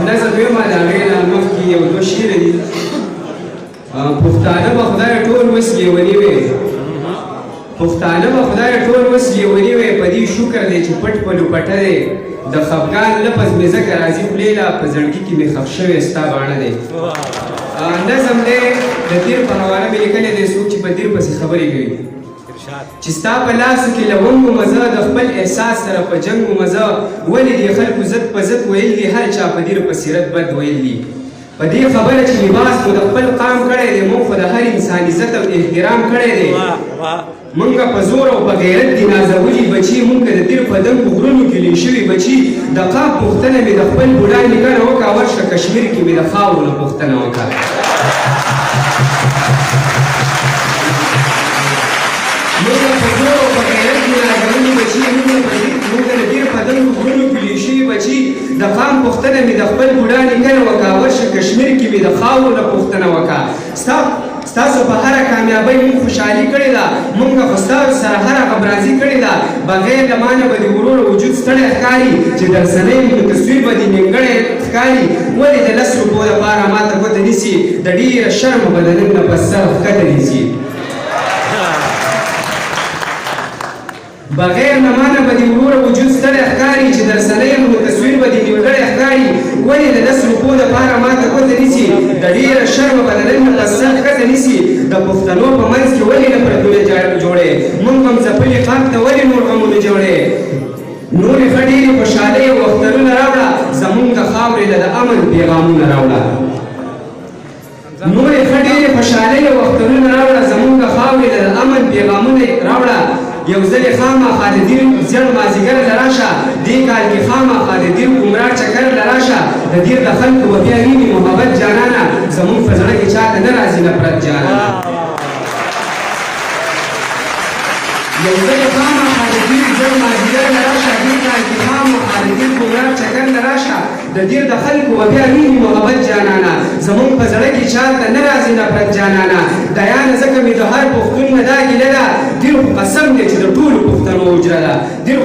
نظم یو ما د هغې نه مخکې یو دوه شعره دي پښتانه به خدایه ټول وس لیوني وې پښتانه به خدایه ټول وس لیوني وې په دې شکر دی چې پټ په لوپټه دی د خفګان لفظ مې ځکه راځي خولې لا په زړګي کې مې خف شوی ستا باڼه دی نظم دی د تیر په حواله مې لیکلی دی څوک چې په تیر پسې خبرې کوي چې ستا په لاسو کې له ونګو مزه د خپل احساس سره په جنګ و مزه ولې دې خلکو زد په زد ویل دي هر چا په دیر په سیرت بد ویل دي په دې خبره چې لباس مو د خپل قام کړی دی موږ خو د هر انسان عزت او احترام کړی دی موږ په زور او په غیرت دي نازولي بچي موږ د تیر په دنګو غرونو کې لوی شوي بچي د قاب پوښتنه مې د خپل بوډا نیکه نه وکړه ورشه کشمیر کې مې د خاورو نه پوښتنه وکړه موږ په زور او په غیرت دي نازولي بچي موږ د تیر په دنګو غرونو کې لوی شوي بچي د قام پوښتنه مې د خپل بوډا نیکه نه وکړه ورشه کشمیر کې مې د خاورو نه پوښتنه وکړه ستاسو په هره کامیابۍ مونږ خوشحالي کړې ده مونږ خو ستاسو سره هره غبرازي کړې ده بغیر له مانه به د ورور وجود ستړی ښکاري چې درسنۍ مو تصویر به دې نیمګړی ښکاري ولې د 10 روپو دپاره ماته ګوته نیسي د ډېره شرمه به د نن نه په سر ښکته نیسي بغیر له مانه به د ورور وجود ستړی ښکاري چې درسنۍ مو تصویر به دې نیمګړی ښکاري ولې د 10 روپو دپاره ماته ګوته نیسي د ډېره شرمه به د نن نه په سر ښکته نیسي د پښتنو په منځ کې ولې نه پردولې جوړې موږ هم ځپلي خاک ته ولې نور غمونه جوړې نورې ښه ډېرې خوشحالۍ او اخترونه راوړه زموږ د خاورې له د امن پیغامونه راوړه نورې ښه ډېرې خوشحالۍ او اخترونه راوړه زموږ د خاورې له د امن پیغامونه راوړه یو ځل یې خامخا د دیر زیړ مازدیګر له راشه دې کال کې خامخا د دیر ګمراه چکر له راشه د دیر د خلکو به بیا ویني محبت جانانه زموږ په زړه کې چاته نه راځي نفرت جانانه یو ځل یې خامخا د دیر زیړ مازدیګر له راشه دې کال کې خامخا د دیر ګمراه چکر له راشه د دیر د خلکو به بیا ویني محبت جانانه زموږ په زړه کې چاته نه راځي نفرت جانانه دیانه ځکه مې د هر پښتون نه دا ګیله ده دیر خو قسم دی چې د ټولو پښتنو حجره ده دیر